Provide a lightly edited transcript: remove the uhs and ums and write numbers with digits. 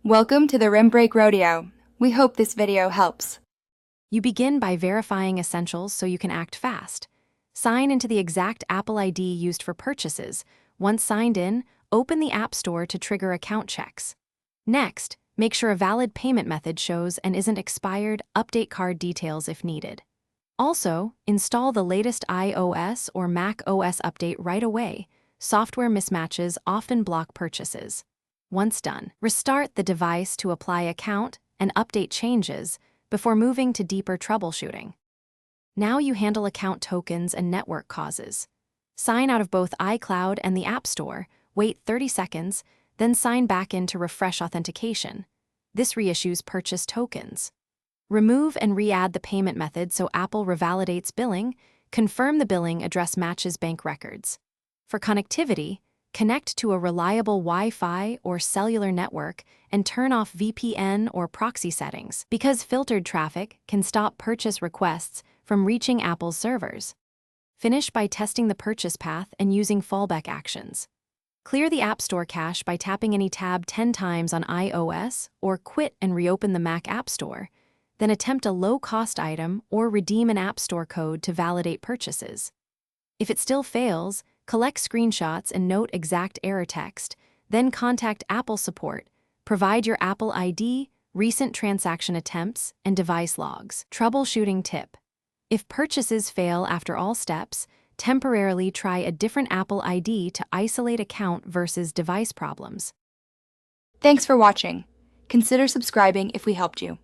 Welcome to the Rim Break Rodeo. We hope this video helps. You begin by verifying essentials so you can act fast. Sign into the exact Apple ID used for purchases. Once signed in, open the App Store to trigger account checks. Next, make sure a valid payment method shows and isn't expired. Update card details if needed. Also, install the latest iOS or Mac OS update right away. Software mismatches often block purchases. Once done, restart the device to apply account and update changes before moving to deeper troubleshooting. Now you handle account tokens and network causes. Sign out of both iCloud and the App Store, wait 30 seconds, then sign back in to refresh authentication. This reissues purchase tokens. Remove and re-add the payment method so Apple revalidates billing. Confirm the billing address matches bank records. For connectivity, connect to a reliable Wi-Fi or cellular network and turn off VPN or proxy settings because filtered traffic can stop purchase requests from reaching Apple's servers. Finish by testing the purchase path and using fallback actions. Clear the App Store cache by tapping any tab 10 times on iOS or quit and reopen the Mac App Store. Then attempt a low-cost item or redeem an App Store code to validate purchases. If it still fails, collect screenshots and note exact error text, then contact Apple support. Provide your Apple ID, recent transaction attempts, and device logs. Troubleshooting tip. If purchases fail after all steps, temporarily try a different Apple ID to isolate account versus device problems. Thanks for watching. Consider subscribing if we helped you.